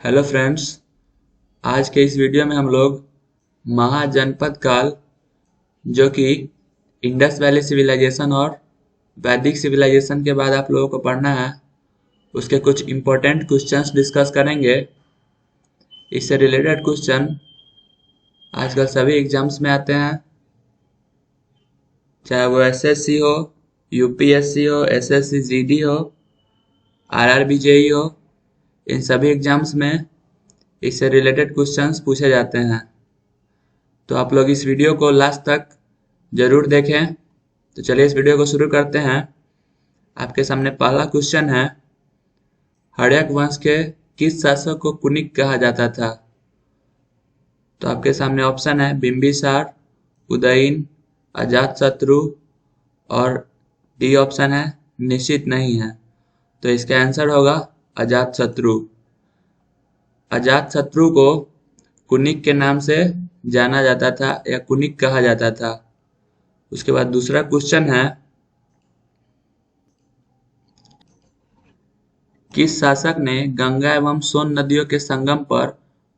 Hello friends. आज के इस वीडियो में हम लोग महाजनपद काल जो कि इंडस वैली सिविलाइजेशन और वैदिक सिविलाइजेशन के बाद आप लोगों को पढ़ना है, उसके कुछ इम्पोर्टेंट क्वेश्चंस डिस्कस करेंगे। इससे रिलेटेड क्वेश्चन आजकल सभी एग्जाम्स में आते हैं, चाहे वो एसएससी हो, यूपीएससी हो, एसएससी जीडी हो, आरआरबी जेई हो। इन सभी एग्जाम्स में इससे रिलेटेड क्वेश्चंस पूछे जाते हैं। तो आप लोग इस वीडियो को लास्ट तक जरूर देखें। तो चलिए इस वीडियो को शुरू करते हैं। आपके सामने पहला क्वेश्चन है, हड़यक वंश के किस शासक को कुनिक कहा जाता था? तो आपके सामने ऑप्शन है बिंबिसार, उदयन, अजातशत्रु और डी ऑप्शन है निश्चित नहीं है। तो इसका आंसर होगा अजातशत्रु। अजातशत्रु को कुनिक के नाम से जाना जाता था या कुनिक कहा जाता था। उसके बाद दूसरा क्वेश्चन है, किस शासक ने गंगा एवं सोन नदियों के संगम पर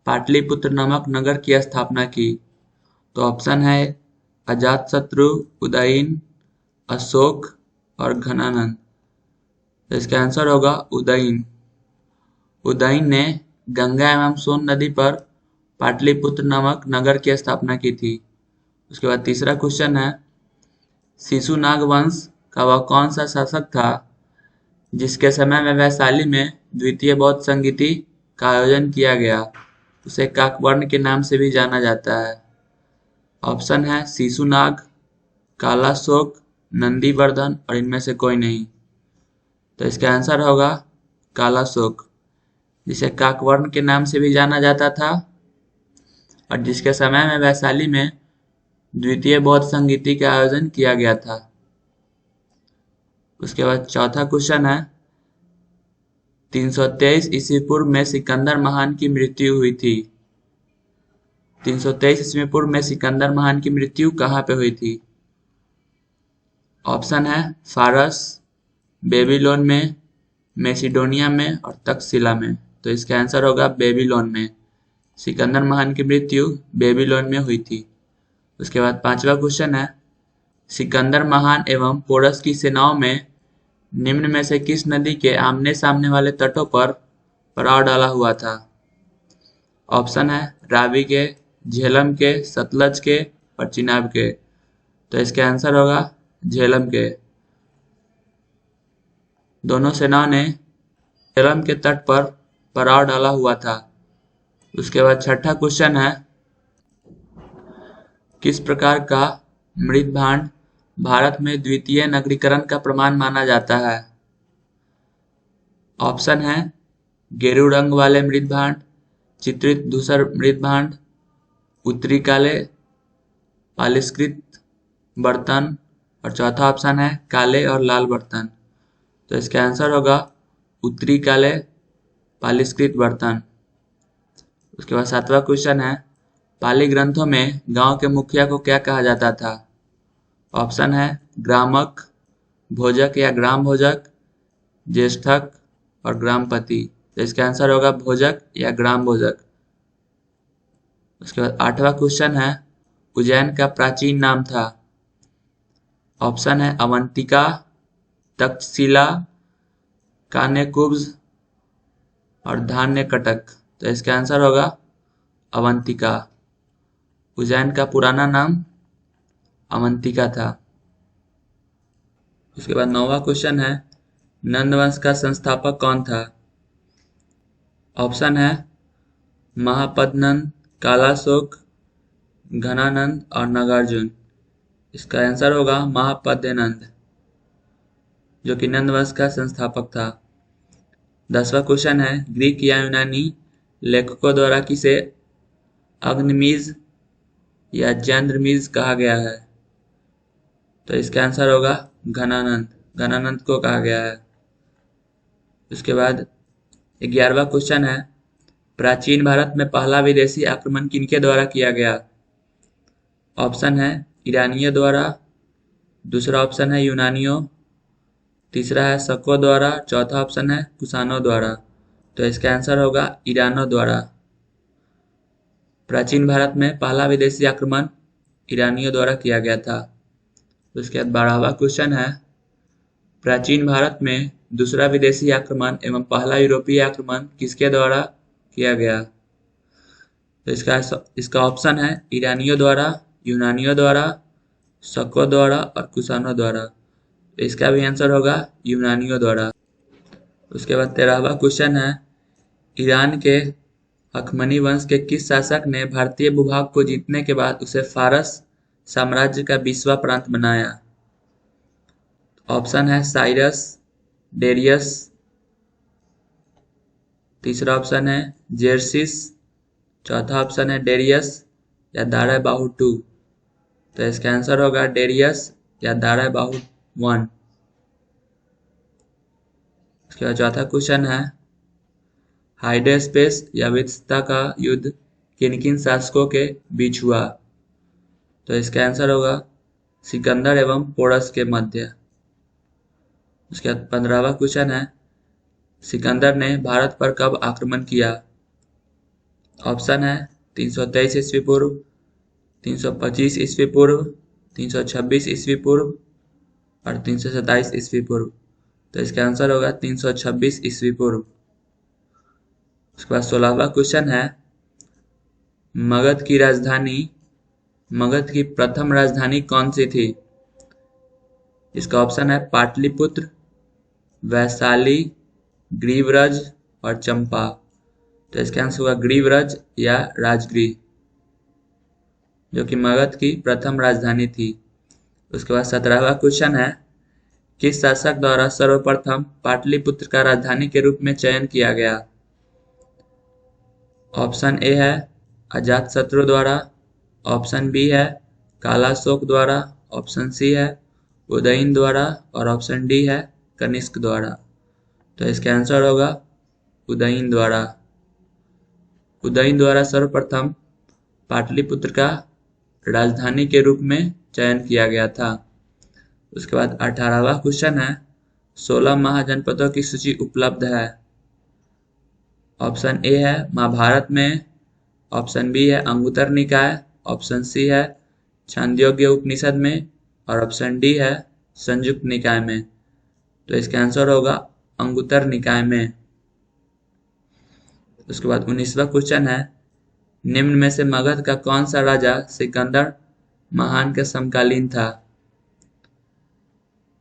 पाटलिपुत्र नामक नगर की स्थापना की? तो ऑप्शन है अजातशत्रु, उदयन, अशोक और घनानंद। तो इसका आंसर होगा उदयन। उदयन ने गंगा एवं सोन नदी पर पाटलिपुत्र नामक नगर की स्थापना की थी। उसके बाद तीसरा क्वेश्चन है, शिशुनाग वंश का वह कौन सा शासक था जिसके समय में वैशाली में द्वितीय बौद्ध संगीति का आयोजन किया गया? उसे काकवर्ण के नाम से भी जाना जाता है। ऑप्शन है शिशुनाग, कालाशोक, नंदीवर्धन और इनमें से कोई नहीं। तो इसका आंसर होगा कालाशोक, जिसे काकवर्ण के नाम से भी जाना जाता था और जिसके समय में वैशाली में द्वितीय बौद्ध संगीति का आयोजन किया गया था। उसके बाद चौथा क्वेश्चन है, 323 ईस्वी पूर्व में सिकंदर महान की मृत्यु हुई थी। 323 ईस्वी पूर्व में सिकंदर महान की मृत्यु कहाँ पे हुई थी? ऑप्शन है फारस, बेबीलोन में, मैसिडोनिया में और तक्षशिला में। तो इसका आंसर होगा बेबीलोन में। सिकंदर महान की मृत्यु बेबीलोन में हुई थी। उसके बाद पांचवा क्वेश्चन है, सिकंदर महान एवं पोरस की सेनाओं में निम्न में से किस नदी के आमने सामने वाले तटों पर पड़ाव डाला हुआ था? ऑप्शन है रावी के, झेलम के, सतलज के और चिनाब के। तो इसका आंसर होगा झेलम के। दोनों सेनाओं ने झेलम के तट पर पड़ाव डाला हुआ था। उसके बाद छठा क्वेश्चन है, किस प्रकार का मृत भांड भारत में द्वितीय नगरीकरण का प्रमाण माना जाता है? ऑप्शन है गेरू रंग वाले मृत भांड, चित्रित धूसर मृत भांड, उत्तरी काले पालिष्कृत बर्तन और चौथा ऑप्शन है काले और लाल बर्तन। तो इसका आंसर होगा उत्तरी काले पालिष्कृत बर्तन। उसके बाद सातवां क्वेश्चन है, पाली ग्रंथों में गांव के मुखिया को क्या कहा जाता था? ऑप्शन है ग्रामक, भोजक या ग्राम भोजक, ज्येष्ठक और ग्रामपति। तो इसका आंसर होगा भोजक या ग्राम भोजक। उसके बाद आठवां क्वेश्चन है, उज्जैन का प्राचीन नाम था? ऑप्शन है अवंतिका, तक्षशिला, कान्यकुब्ज और धान्यकटक। तो इसका आंसर होगा अवंतिका। उज्जैन का पुराना नाम अवंतिका था। उसके बाद नौवां क्वेश्चन है, नंद वंश का संस्थापक कौन था? ऑप्शन है महापद्नंद, कालाशोक, घनानंद और नागार्जुन। इसका आंसर होगा महापद्यनंद, जो कि नंद वंश का संस्थापक था। 10वां क्वेश्चन है, ग्रीक या यूनानी लेखकों द्वारा किसे अग्निमीज या जंद्रमीज कहा गया है? तो इसका आंसर होगा घनानंद। घनानंद को कहा गया है। उसके बाद 11वां क्वेश्चन है, प्राचीन भारत में पहला विदेशी आक्रमण किनके द्वारा किया गया? ऑप्शन है ईरानियों द्वारा, दूसरा ऑप्शन है यूनानियों, तीसरा है शकों द्वारा, चौथा ऑप्शन है कुषाणों द्वारा। तो इसका आंसर होगा ईरानियों द्वारा। प्राचीन भारत में पहला विदेशी आक्रमण ईरानियों द्वारा किया गया था। तो इसके बाद 12वां क्वेश्चन है, प्राचीन भारत में दूसरा विदेशी आक्रमण एवं पहला यूरोपीय आक्रमण किसके द्वारा किया गया? तो इसका ऑप्शन है ईरानियों द्वारा, यूनानियों द्वारा, शकों द्वारा और कुषाणों द्वारा। तो इसका भी आंसर होगा यूनानियों द्वारा। उसके बाद 13वां क्वेश्चन है, ईरान के अखमनी वंश के किस शासक ने भारतीय भूभाग को जीतने के बाद उसे फारस साम्राज्य का 20वां प्रांत बनाया? ऑप्शन है साइरस, डेरियस, तीसरा ऑप्शन है जेरसिस, चौथा ऑप्शन है डेरियस या दारा बाहु 2। तो इसका आंसर होगा डेरियस या दारा बाहु 1। इसके बाद चौथा क्वेश्चन है, हाइडेस्पेस या वित्सता का युद्ध किन किन शासकों के बीच हुआ? तो इसका आंसर होगा सिकंदर एवं पोरस के मध्य। उसके बाद 15वां क्वेश्चन है, सिकंदर ने भारत पर कब आक्रमण किया? ऑप्शन है 323 ईस्वी पूर्व, 325 ईस्वी पूर्व, 326 ईस्वी पूर्व और 327 ईस्वी पूर्व। तो इसका आंसर होगा 326 ईस्वी पूर्व। उसके बाद 16वां क्वेश्चन है, मगध की प्रथम राजधानी कौन सी थी? इसका ऑप्शन है पाटलिपुत्र, वैशाली, ग्रीवरज और चंपा। तो इसका आंसर होगा ग्रीवरज या राजगृह, जो कि मगध की प्रथम राजधानी थी। उसके बाद 17वां क्वेश्चन है, किस शासक द्वारा सर्वप्रथम पाटलिपुत्र का राजधानी के रूप में चयन किया गया? ऑप्शन ए है अजातशत्रु द्वारा, ऑप्शन बी है कालाशोक द्वारा, ऑप्शन सी है उदयन द्वारा और ऑप्शन डी है कनिष्क द्वारा। तो इसका आंसर होगा उदयन द्वारा। उदयन द्वारा सर्वप्रथम पाटलिपुत्र का राजधानी के रूप में चयन किया गया था। उसके बाद 18वां क्वेश्चन है, 16 महाजनपदों की सूची उपलब्ध है। ऑप्शन ए है महाभारत में, ऑप्शन बी है अंगुत्तर निकाय, ऑप्शन सी है छांदोग्य उपनिषद में और ऑप्शन डी है संयुक्त निकाय में। तो इसका आंसर होगा अंगुत्तर निकाय में। उसके बाद 19वां क्वेश्चन है, निम्न में से मगध का कौन सा राजा सिकंदर महान के समकालीन था?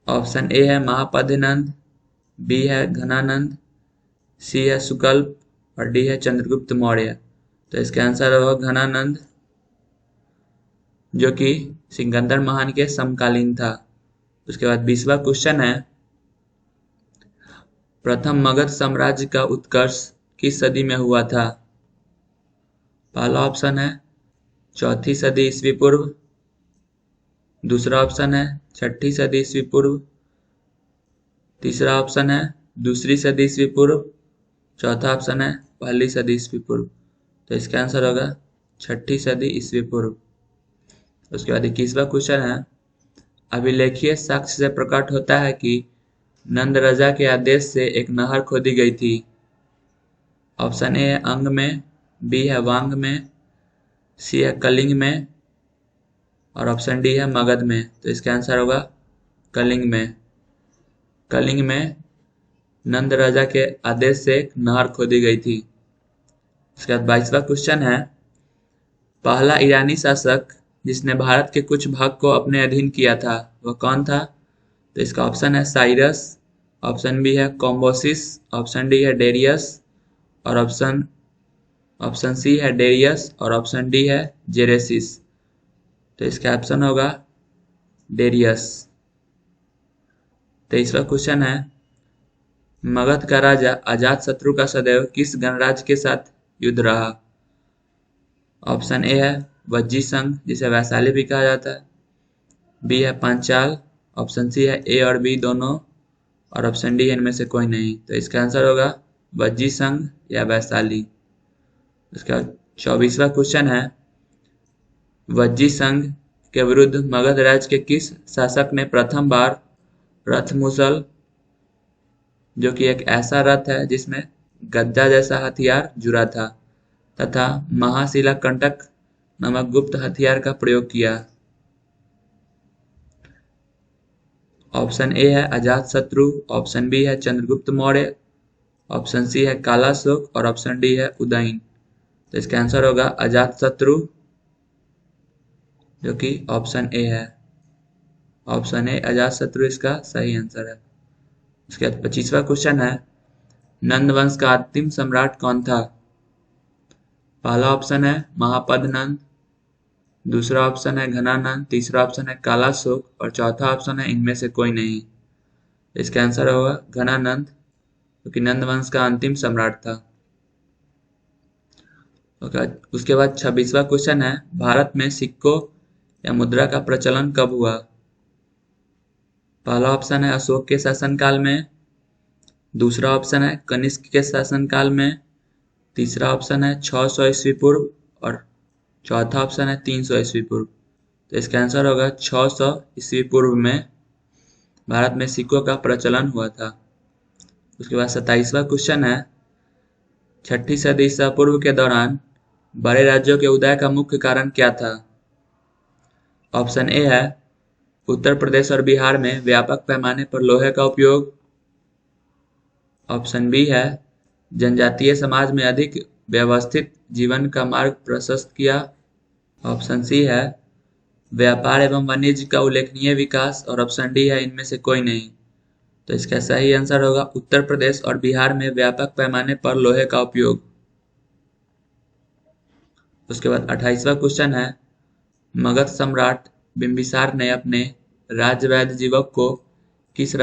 ऑप्शन ए है महापद्यनंद, बी है घनानंद, सी है सुकल्प और डी है चंद्रगुप्त मौर्य। तो इसका आंसर होगा घनानंद, जो कि सिकंदर महान के समकालीन था। उसके बाद 20वां क्वेश्चन है, प्रथम मगध साम्राज्य का उत्कर्ष किस सदी में हुआ था? पहला ऑप्शन है 4ठी सदी ईस्वी पूर्व, दूसरा ऑप्शन है 6ठी सदी ईस्वी पूर्व, तीसरा ऑप्शन है 2री सदी ईस्वी पूर्व, चौथा ऑप्शन है 1ली सदी ईस्वी पूर्व। तो इसका आंसर होगा 6ठी सदी ईस्वी पूर्व। उसके बाद 21वां क्वेश्चन है, अभिलेखीय साक्ष्य से प्रकट होता है कि नंद राजा के आदेश से एक नहर खोदी गई थी। ऑप्शन ए है अंग में, बी है वांग में, सी है कलिंग में और ऑप्शन डी है मगध में। तो इसका आंसर होगा कलिंग में। कलिंग में नंद राजा के आदेश से एक नहर खोदी गई थी। उसके बाद 22वां क्वेश्चन है, पहला ईरानी शासक जिसने भारत के कुछ भाग को अपने अधीन किया था वह कौन था? तो इसका ऑप्शन है साइरस, ऑप्शन बी है कॉम्बोसिस, ऑप्शन डी है डेरियस और ऑप्शन सी है डेरियस और ऑप्शन डी है जेरेसिस। तो इसका ऑप्शन होगा डेरियस। 23वां क्वेश्चन है, मगध का राजा अजातशत्रु का सदैव किस गणराज्य के साथ युद्ध रहा? ऑप्शन ए है वज्जी संघ, जिसे वैशाली भी कहा जाता है, बी है पांचाल, ऑप्शन सी है ए और बी दोनों और ऑप्शन डी इनमें से कोई नहीं। तो इसका आंसर होगा वज्जी संघ या वैशाली। उसका 24वां क्वेश्चन है, वज्जी संघ के विरुद्ध मगध राज्य के किस शासक ने प्रथम बार रथ मुसल, जो कि एक ऐसा रथ है जिसमें गद्दा जैसा हथियार जुड़ा था तथा महाशिला कंटक नामक गुप्त हथियार का प्रयोग किया। ऑप्शन ए है अजातशत्रु, ऑप्शन बी है चंद्रगुप्त मौर्य, ऑप्शन सी है काला अशोक और ऑप्शन डी है उदयन। तो इसका आंसर होगा अजातशत्रु, जो कि ऑप्शन ए है। ऑप्शन ए अजातशत्रु इसका सही आंसर है। उसके बाद 25वां क्वेश्चन है, नंद वंश का अंतिम सम्राट कौन था? पहला ऑप्शन है महापद नंद, दूसरा ऑप्शन है घनानंद, तीसरा ऑप्शन है काला अशोक और चौथा ऑप्शन है इनमें से कोई नहीं। इसका आंसर होगा घनानंद, क्योंकि नंद वंश का अंतिम सम्राट था। उसके बाद 26वां क्वेश्चन है, भारत में सिक्कों या मुद्रा का प्रचलन कब हुआ? पहला ऑप्शन है अशोक के शासनकाल में, दूसरा ऑप्शन है कनिष्क के शासनकाल में, तीसरा ऑप्शन है 600 ईस्वी पूर्व और चौथा ऑप्शन है 300 ईस्वी पूर्व। तो इसका आंसर होगा 600 ईस्वी पूर्व में भारत में सिक्कों का प्रचलन हुआ था। उसके बाद 27वां क्वेश्चन है, 6ठी सदी ईसा पूर्व के दौरान बड़े राज्यों के उदय का मुख्य कारण क्या था? ऑप्शन ए है उत्तर प्रदेश और बिहार में व्यापक पैमाने पर लोहे का उपयोग, ऑप्शन बी है जनजातीय समाज में अधिक व्यवस्थित जीवन का मार्ग प्रशस्त किया, ऑप्शन सी है व्यापार एवं वाणिज्य का उल्लेखनीय विकास और ऑप्शन डी है इनमें से कोई नहीं। तो इसका सही आंसर होगा उत्तर प्रदेश और बिहार में व्यापक पैमाने पर लोहे का उपयोग। उसके बाद 28वां क्वेश्चन है, मगध सम्राट बिंबिसार ने अपने राज्य जीवक को किस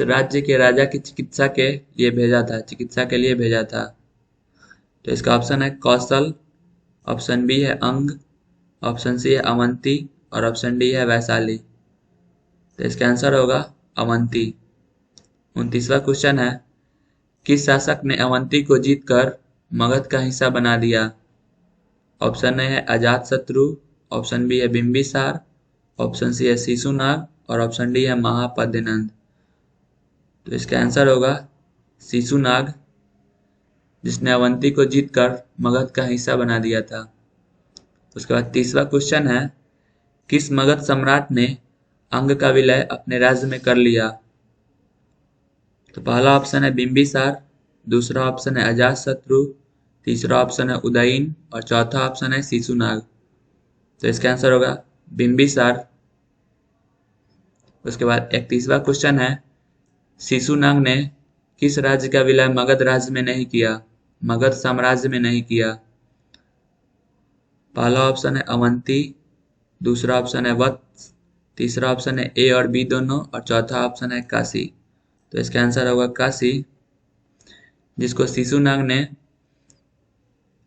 राज्य के राजा की चिकित्सा के लिए भेजा था? तो इसका ऑप्शन है कौशल, ऑप्शन बी है अंग, ऑप्शन सी है अवंती और ऑप्शन डी है वैशाली। तो इसका आंसर होगा अवंती। 29वां क्वेश्चन है, किस शासक ने अवंती को जीतकर मगध का हिस्सा बना दिया? ऑप्शन ए है अजातशत्रु, ऑप्शन बी है बिंबिसार, ऑप्शन सी है शिशुनाग और ऑप्शन डी है महापद्यनंद। तो इसका आंसर होगा शिशुनाग, जिसने अवंती को जीतकर मगध का हिस्सा बना दिया था। उसके बाद 30वां क्वेश्चन है, किस मगध सम्राट ने अंग का विलय अपने राज्य में कर लिया? तो पहला ऑप्शन है बिंबिसार, दूसरा ऑप्शन है अजातशत्रु, तीसरा ऑप्शन है उदयन और चौथा ऑप्शन है शिशुनाग। तो इसका आंसर होगा बिंबिसार। उसके बाद 31वां क्वेश्चन है, शिशुनाग ने किस राज्य का विलय मगध राज्य में नहीं किया, मगध साम्राज्य में नहीं किया? पहला ऑप्शन है अवंती, दूसरा ऑप्शन है वत्स, तीसरा ऑप्शन है ए और बी दोनों और चौथा ऑप्शन है काशी। तो इसका आंसर होगा काशी, जिसको शिशुनाग ने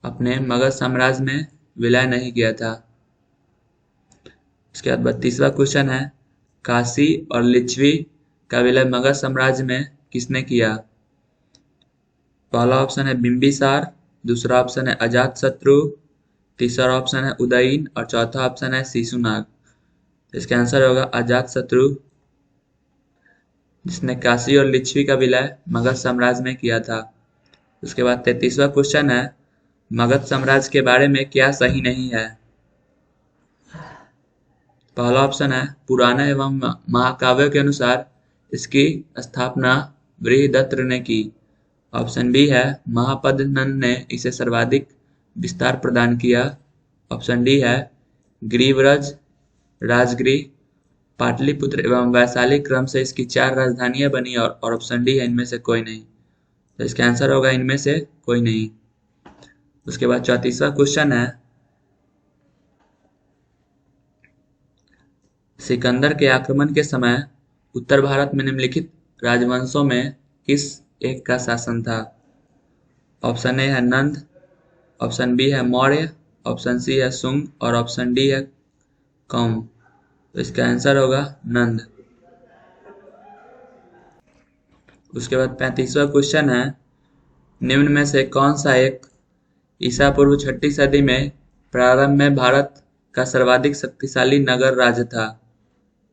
अपने मगध साम्राज्य में विलय नहीं किया था। इसके बाद 32वां क्वेश्चन है, काशी और लिच्छवी का विलय मगध साम्राज्य में किसने किया? पहला ऑप्शन है बिंबिसार, दूसरा ऑप्शन है अजातशत्रु, तीसरा ऑप्शन है उदयन और चौथा ऑप्शन है शिशुनाग। तो इसका आंसर होगा अजातशत्रु, जिसने काशी और लिच्छवी का विलय मगध साम्राज्य में किया था। उसके बाद 33वां क्वेश्चन है, मगध साम्राज्य के बारे में क्या सही नहीं है? पहला ऑप्शन है पुराण एवं महाकाव्यों के अनुसार इसकी स्थापना बृहदत्त ने की, ऑप्शन बी है महापद्यनंद ने इसे सर्वाधिक विस्तार प्रदान किया, ऑप्शन डी है गिरिव्रज, राजगिरी, पाटलिपुत्र एवं वैशाली क्रम से इसकी 4 राजधानियां बनी और ऑप्शन डी है इनमें से कोई नहीं। तो इसका आंसर होगा इनमें से कोई नहीं। उसके बाद 34वां क्वेश्चन है, सिकंदर के आक्रमण के समय उत्तर भारत में निम्नलिखित राजवंशों में किस एक का शासन था? ऑप्शन ए है नंद, ऑप्शन बी है मौर्य, ऑप्शन सी है सुंग और ऑप्शन डी है कौम। तो इसका आंसर होगा नंद। उसके बाद 35वां क्वेश्चन है, निम्न में से कौन सा एक ईसा पूर्व 6ठी सदी में प्रारंभ में भारत का सर्वाधिक शक्तिशाली नगर राज्य था?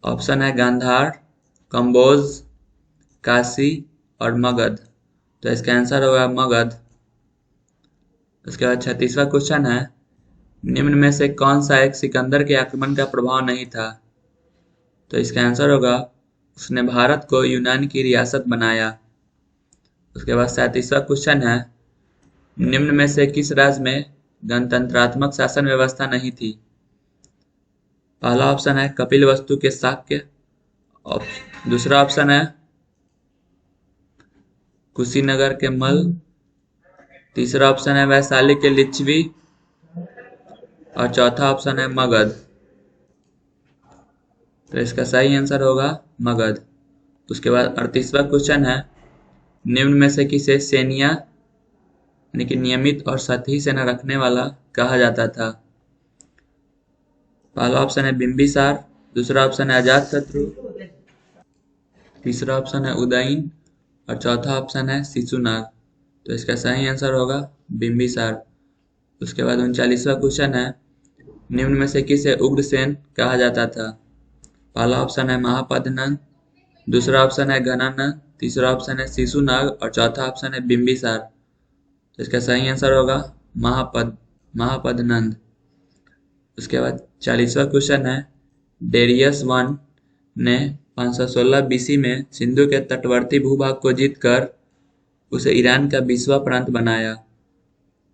ऑप्शन है गांधार, कंबोज, काशी और मगध तो इसका आंसर होगा मगध। उसके बाद 36वां क्वेश्चन है, निम्न में से कौन सा एक सिकंदर के आक्रमण का प्रभाव नहीं था? तो इसका आंसर होगा उसने भारत को यूनान की रियासत बनाया। उसके बाद 37वां क्वेश्चन है, निम्न में से किस राज्य में गणतंत्रात्मक शासन व्यवस्था नहीं थी? पहला ऑप्शन है कपिलवस्तु के शाक्य, दूसरा ऑप्शन है कुशीनगर के मल्ल, तीसरा ऑप्शन है वैशाली के लिच्छवी और चौथा ऑप्शन है मगध। तो इसका सही आंसर होगा मगध। उसके बाद 38वां क्वेश्चन है, निम्न में से किसे सैनिया यानी कि नियमित और सतही सेना रखने वाला कहा जाता था? पहला ऑप्शन है बिंबिसार, दूसरा ऑप्शन है अजातशत्रु, तीसरा ऑप्शन है उदयन और चौथा ऑप्शन है शिशुनाग। तो इसका सही आंसर होगा बिंबिसार। उसके बाद 39वां क्वेश्चन है, निम्न में से किसे उग्रसेन कहा जाता था? पहला ऑप्शन है महापद्मनंद, दूसरा ऑप्शन है घनानंद, तीसरा ऑप्शन है शिशुनाग और चौथा ऑप्शन है बिंबिसार। तो इसका सही आंसर होगा महापद्मनंद। उसके बाद 40वां क्वेश्चन है, डेरियस वन ने 516 बीसी में सिंधु के तटवर्ती भूभाग को जीतकर उसे ईरान का 20वां प्रांत बनाया।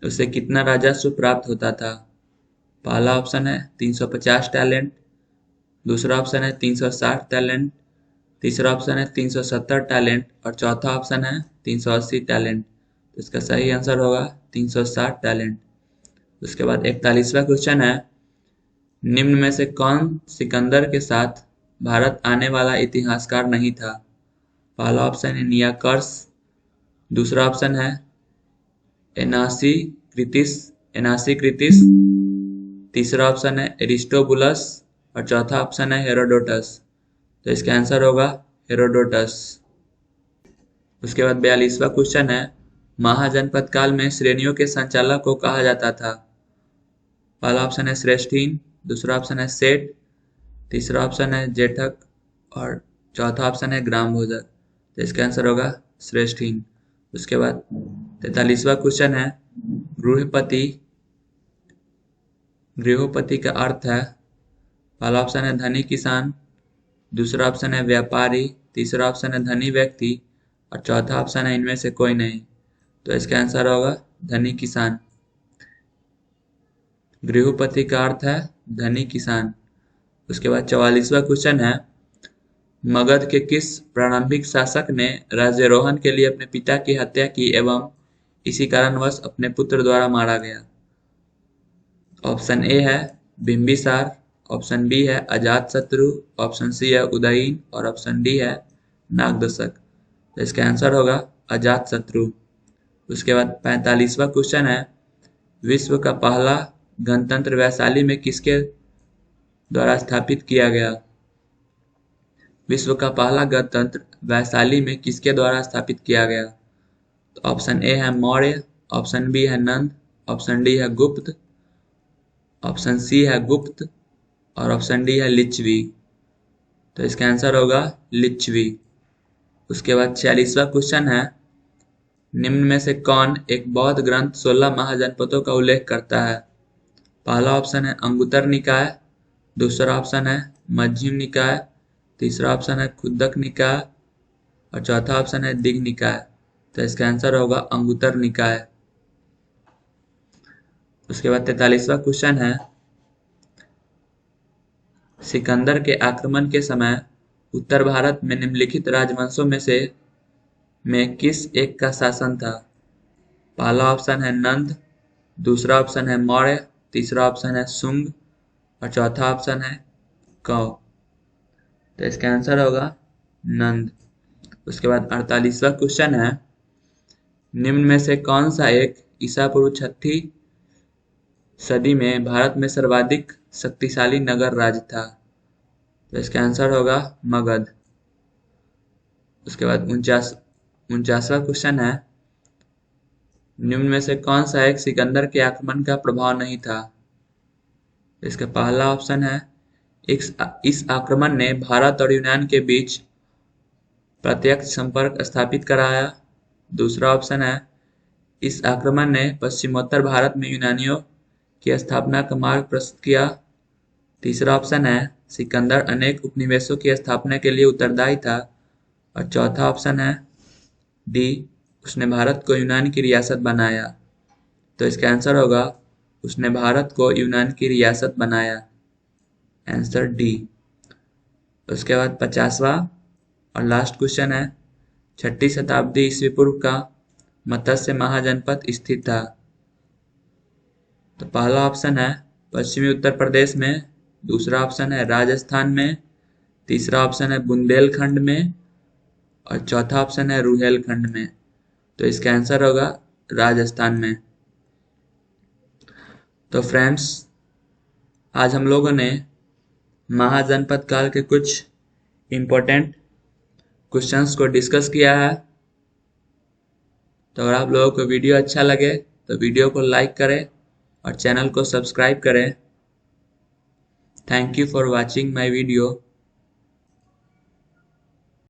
उसे कितना राजस्व प्राप्त होता था? पहला ऑप्शन है 350 टैलेंट, दूसरा ऑप्शन है 360 टैलेंट, तीसरा ऑप्शन है 370 टैलेंट और चौथा ऑप्शन है 380 टैलेंट। तो इसका सही आंसर होगा 360 टैलेंट। उसके बाद 41वां क्वेश्चन है, निम्न में से कौन सिकंदर के साथ भारत आने वाला इतिहासकार नहीं था? पहला ऑप्शन है नियाकर्स, दूसरा ऑप्शन है एनासीक्रिटिस, तीसरा ऑप्शन है एरिस्टोबुलस और चौथा ऑप्शन है हेरोडोटस। तो इसका आंसर होगा हेरोडोटस। उसके बाद 42वां क्वेश्चन है, महाजनपद काल में श्रेणियों के संचालक को कहा जाता था? पहला ऑप्शन है श्रेष्ठीन, दूसरा ऑप्शन है सेठ, तीसरा ऑप्शन है जेठक और चौथा ऑप्शन है ग्राम भोजक। तो इसका आंसर होगा श्रेष्ठीन। उसके बाद 43वां क्वेश्चन है, गृहोपति का अर्थ है? पहला ऑप्शन है धनी किसान, दूसरा ऑप्शन है व्यापारी, तीसरा ऑप्शन है धनी व्यक्ति और चौथा ऑप्शन है इनमें से कोई नहीं। तो इसका आंसर होगा धनी किसान। गृहोपति का अर्थ है धनी किसान। उसके बाद 44वां क्वेश्चन है, मगध के किस प्रारंभिक शासक ने राज्यारोहण के लिए अपने पिता की हत्या की एवं इसी कारणवश अपने पुत्र द्वारा मारा गया? ऑप्शन ए है बिंबिसार, ऑप्शन बी है अजातशत्रु, ऑप्शन सी है उदयन और ऑप्शन डी है नागदशक। तो इसका आंसर होगा अजातशत्रु। उसके बाद 45वां क्वेश्चन है, विश्व का पहला गणतंत्र वैशाली में किसके द्वारा स्थापित किया गया? विश्व का पहला गणतंत्र वैशाली में किसके द्वारा स्थापित किया गया? तो ऑप्शन ए है मौर्य, ऑप्शन बी है नंद, ऑप्शन डी है गुप्त, ऑप्शन सी है गुप्त और ऑप्शन डी है लिच्छवी। तो इसका आंसर होगा लिच्छवी। उसके बाद 46वां क्वेश्चन है, निम्न में से कौन एक बौद्ध ग्रंथ 16 महाजनपदों का उल्लेख करता है? पहला ऑप्शन है अंगुत्तर निकाय, दूसरा ऑप्शन है मध्यम निकाय, तीसरा ऑप्शन है खुद्दक निकाय और चौथा ऑप्शन है दिग् निकाय। तो इसका आंसर होगा अंगुत्तर निकाय। उसके बाद 43वां क्वेश्चन है, सिकंदर के आक्रमण के समय उत्तर भारत में निम्नलिखित राजवंशों में किस एक का शासन था? पहला ऑप्शन है नंद, दूसरा ऑप्शन है मौर्य, तीसरा ऑप्शन है शुंग और चौथा ऑप्शन है कौ। तो इसका आंसर होगा नंद। उसके बाद 48वां क्वेश्चन है, निम्न में से कौन सा एक ईसा पूर्व 6वीं सदी में भारत में सर्वाधिक शक्तिशाली नगर राज्य था? तो इसका आंसर होगा मगध। उसके बाद 49वां क्वेश्चन है, निम्न में से कौन सा एक सिकंदर के आक्रमण का प्रभाव नहीं था? इसका पहला ऑप्शन है इस आक्रमण ने भारत और यूनान के बीच प्रत्यक्ष संपर्क स्थापित कराया, दूसरा ऑप्शन है इस आक्रमण ने पश्चिमोत्तर भारत में यूनानियों की स्थापना का मार्ग प्रशस्त किया। तीसरा ऑप्शन है सिकंदर अनेक उपनिवेशों की स्थापना के लिए उत्तरदायी था। और चौथा ऑप्शन है डी, उसने भारत को यूनान की रियासत बनाया। तो इसका आंसर होगा उसने भारत को यूनान की रियासत बनाया, आंसर डी। उसके बाद 50वां और लास्ट क्वेश्चन है 6ठी शताब्दी ईस्वी पूर्व का मत्स्य महाजनपद स्थित था। तो पहला ऑप्शन है पश्चिमी उत्तर प्रदेश में, दूसरा ऑप्शन है राजस्थान में, तीसरा ऑप्शन है बुंदेलखंड में और चौथा ऑप्शन है रुहेलखंड में। तो इसका आंसर होगा राजस्थान में। तो फ्रेंड्स, आज हम लोगों ने महाजनपद काल के कुछ इम्पोर्टेंट क्वेश्चंस को डिस्कस किया है। तो अगर आप लोगों को वीडियो अच्छा लगे तो वीडियो को लाइक करें और चैनल को सब्सक्राइब करें। Thank you for watching my video.